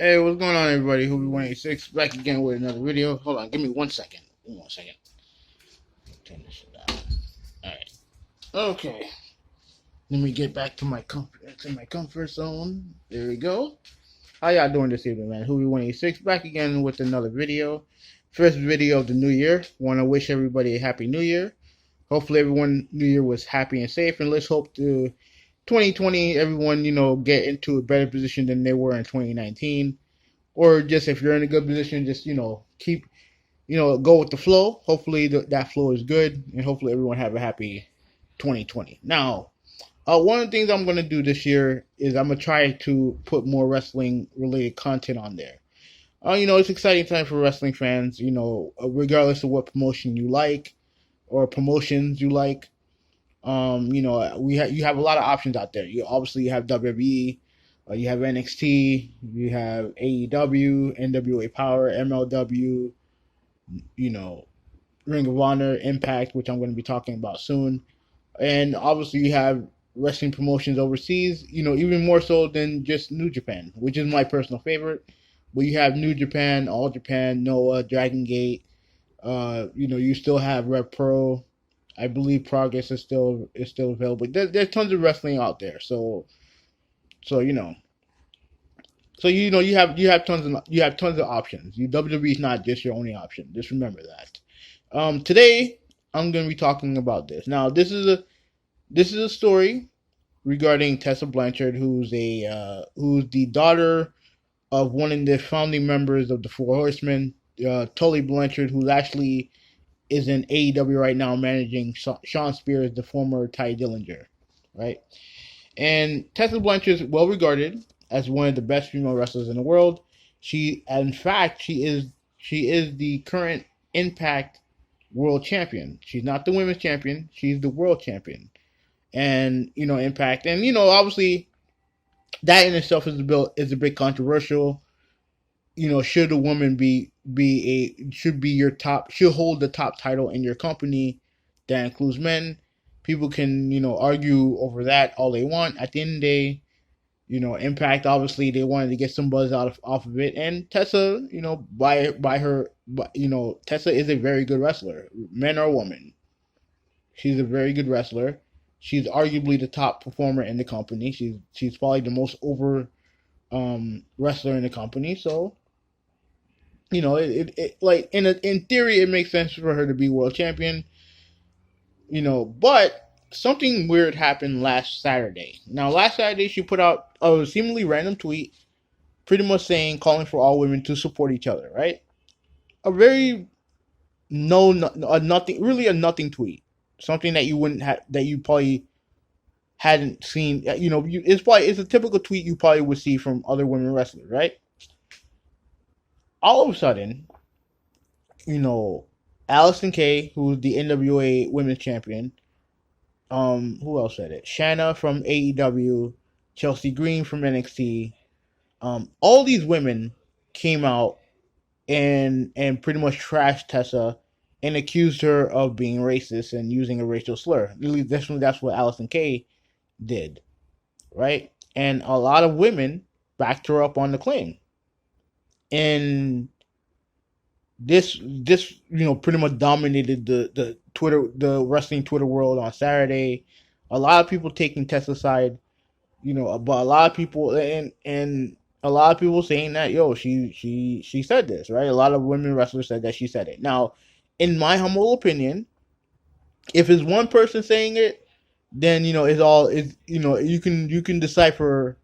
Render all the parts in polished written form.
Hey, what's going on, everybody? Who be 186 back again with another video. Hold on, give me 1 second. Give me 1 second. Turn this shit down. All right. Okay. Let me get back to my comfort zone. There we go. How y'all doing this evening, man? Who be 186 back again with another video. First video of the new year. Want to wish everybody a happy new year. Hopefully, everyone New Year was happy and safe, and let's hope to 2020 everyone get into a better position than they were in 2019. Or just if you're in a good position, just keep go with the flow. Hopefully that flow is good, and hopefully everyone have a happy 2020. Now, one of the things I'm going to do this year is I'm going to try to put more wrestling related content on there. It's exciting time for wrestling fans. Regardless of what promotion you like or promotions you like. You have a lot of options out there. You have WWE, you have NXT, you have AEW, NWA Power, MLW, Ring of Honor, Impact, which I'm going to be talking about soon, and obviously you have wrestling promotions overseas. Even more so than just New Japan, which is my personal favorite. But you have New Japan, All Japan, Noah, Dragon Gate. You still have Rev Pro. I believe Progress is still available. There's tons of wrestling out there. So you know. You have tons of options. WWE is not just your only option. Just remember that. Today I'm going to be talking about this. Now this is a story regarding Tessa Blanchard, who's the daughter of one of the founding members of the Four Horsemen, Tully Blanchard, who actually is in AEW right now, managing Sean Spears, the former Ty Dillinger, right? And Tessa Blanchard is well regarded as one of the best female wrestlers in the world. In fact, she is the current Impact World Champion. She's not the Women's Champion. She's the World Champion. And Impact, and obviously that in itself is a bit controversial. Should a woman should be your top, should hold the top title in your company that includes men? People can, argue over that all they want. At the end of the day, Impact, obviously they wanted to get some buzz off of it, and Tessa, Tessa is a very good wrestler, man or woman. She's a very good wrestler. She's arguably the top performer in the company. She's probably the most over wrestler in the company. So it like in theory it makes sense for her to be world champion. But something weird happened last Saturday. Now last Saturday she put out a seemingly random tweet, pretty much calling for all women to support each other. Right? A very a nothing, really a nothing tweet. Something that you wouldn't have, that you probably hadn't seen. It's a typical tweet you probably would see from other women wrestlers, right? All of a sudden, Allison Kay, who's the NWA Women's Champion, who else said it? Shanna from AEW, Chelsea Green from NXT. All these women came out and pretty much trashed Tessa and accused her of being racist and using a racial slur. At least that's what Allison Kay did, right? And a lot of women backed her up on the claim. And this pretty much dominated the wrestling Twitter world on Saturday. A lot of people taking Tessa's side, but a lot of people and a lot of people saying that she said this, right? A lot of women wrestlers said that she said it. Now, in my humble opinion, if it's one person saying it, then you can decipher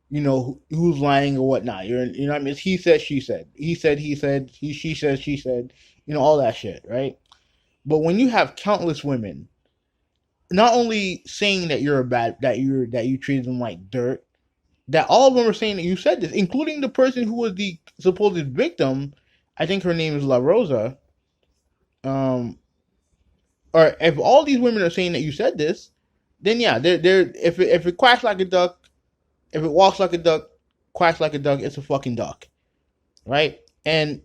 who's lying or whatnot. What I mean, it's he said, she said, he said, she said, she said, all that shit, right? But when you have countless women not only saying that you treated them like dirt, that all of them are saying that you said this, including the person who was the supposed victim. I think her name is La Rosa. Or if all these women are saying that you said this, then yeah, they're if it quacks like a duck, if it walks like a duck, quacks like a duck, it's a fucking duck, right? And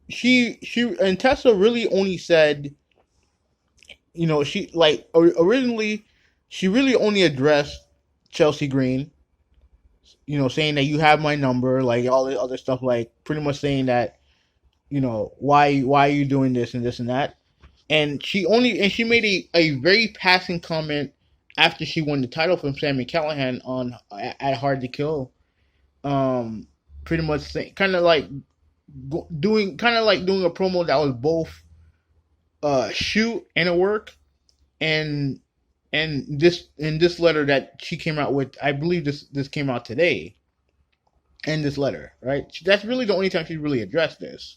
she and Tessa really only said, she originally she really only addressed Chelsea Green, saying that you have my number, like all the other stuff, like pretty much saying that, why are you doing this and this and that. And she made a very passing comment after she won the title from Sami Callihan on at Hard to Kill. Um, Pretty much kind of like doing a promo that was both shoot and a work, and this letter that she came out with, I believe this came out today. And this letter, right? That's really the only time she really addressed this.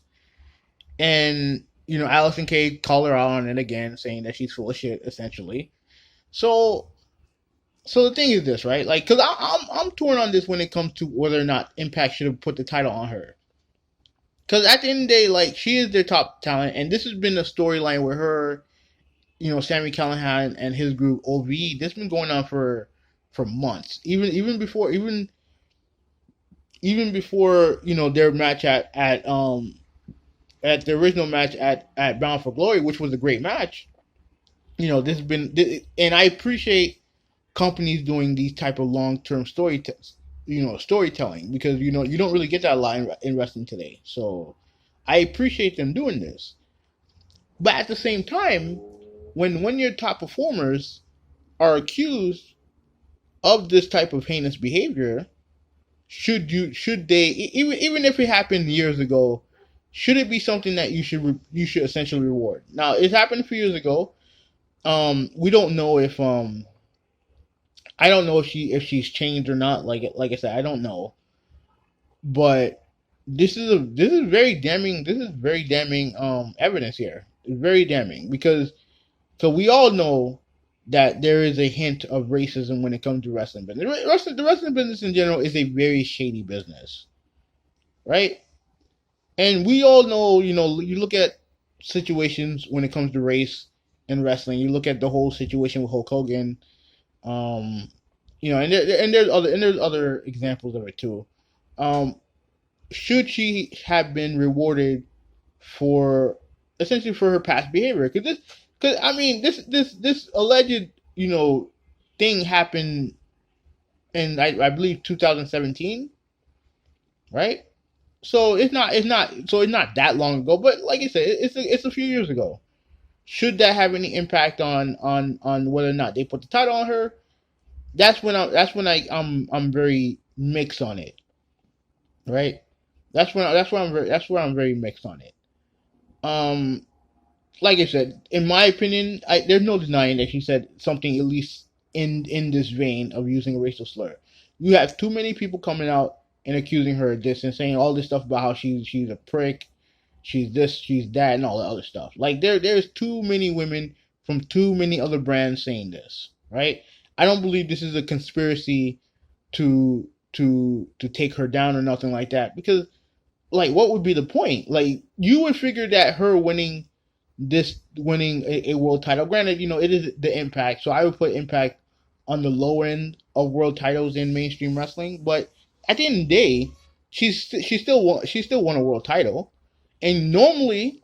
And Allison Kay called her out on it again, saying that she's full of shit, essentially. So, the thing is this, right? Like, because I'm torn on this when it comes to whether or not Impact should have put the title on her. Because at the end of the day, like, she is their top talent, and this has been a storyline with her, Sami Callihan and his group OVE. This has been going on for months, even before their match at the original match at Bound for Glory, which was a great match. This has been, and I appreciate companies doing these type of long term storytelling, because you don't really get that a lot in wrestling today. So I appreciate them doing this. But at the same time, when your top performers are accused of this type of heinous behavior, should they, even if it happened years ago, should it be something that you should essentially reward? Now, it happened a few years ago. We don't know if I don't know if she's changed or not. Like I said, I don't know. But this is very damning. This is very damning evidence here. It's very damning, because so we all know that there is a hint of racism when it comes to wrestling business. The wrestling business in general is a very shady business, right? And we all know, you look at situations when it comes to race in wrestling. You look at the whole situation with Hulk Hogan, and there's other examples of it too. Should she have been rewarded for essentially for her past behavior? Because this alleged thing happened in I believe 2017, right? So it's not that long ago, but like I said, it's a few years ago. Should that have any impact on whether or not they put the title on her? That's when I'm very mixed on it, right? That's where I'm very mixed on it. Like I said, in my opinion, there's no denying that she said something at least in this vein of using a racial slur. You have too many people coming out and accusing her of this and saying all this stuff about how she's a prick, she's this, she's that, and all that other stuff. Like there's too many women from too many other brands saying this, right? I don't believe this is a conspiracy to take her down or nothing like that, because like what would be the point? Like you would figure that her winning a world title, granted, it is the Impact, so I would put Impact on the low end of world titles in mainstream wrestling, but at the end of the day, she still won a world title. And normally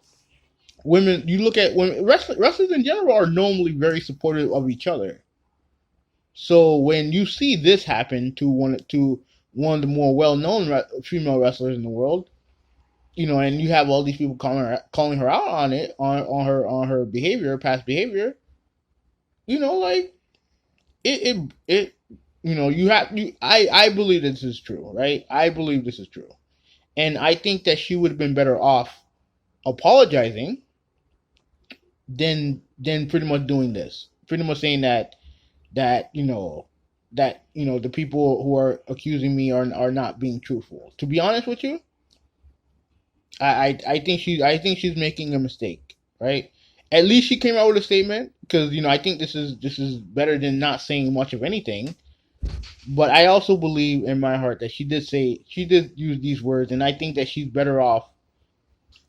women, you look at women, wrestlers in general are normally very supportive of each other. So when you see this happen to one of the more well-known female wrestlers in the world, and you have all these people calling her out on it, on her behavior, past behavior, like it I believe this is true, right? I believe this is true. And I think that she would have been better off apologizing than pretty much doing this. Pretty much saying that the people who are accusing me are not being truthful. To be honest with you, I think she's making a mistake, right? At least she came out with a statement, because I think this is better than not saying much of anything. But I also believe in my heart that she did use these words, and I think that she's better off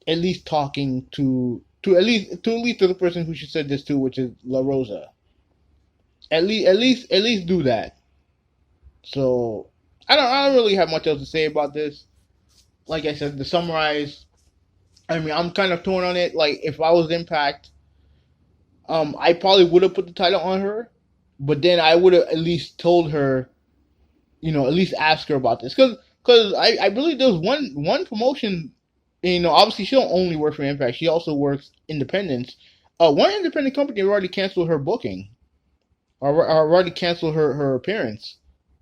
at least talking to the person who she said this to, which is La Rosa. At least do that. So I don't really have much else to say about this. Like I said, to summarize, I'm kind of torn on it. Like if I was Impact, I probably would have put the title on her, but then I would have at least told her, at least ask her about this, because I believe there's one promotion. Obviously she don't only work for Impact; she also works independence. One independent company already canceled her booking, or already canceled her appearance,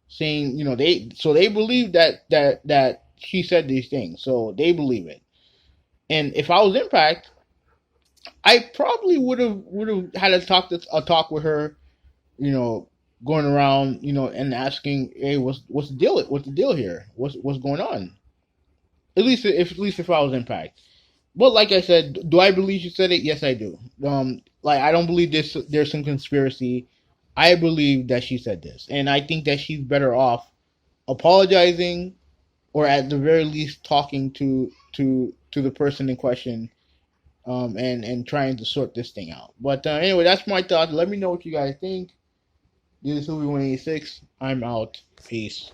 saying they believe that she said these things, so they believe it. And if I was Impact, I probably would have had a talk with her, you know, going around, and asking, hey, what's the deal? What's the deal here? What's going on? At least if I was Impact. But like I said, do I believe she said it? Yes, I do. Like I don't believe there's some conspiracy. I believe that she said this, and I think that she's better off apologizing, or at the very least talking to the person in question, and trying to sort this thing out. But anyway, that's my thoughts. Let me know what you guys think. This is Movie 186. I'm out. Peace.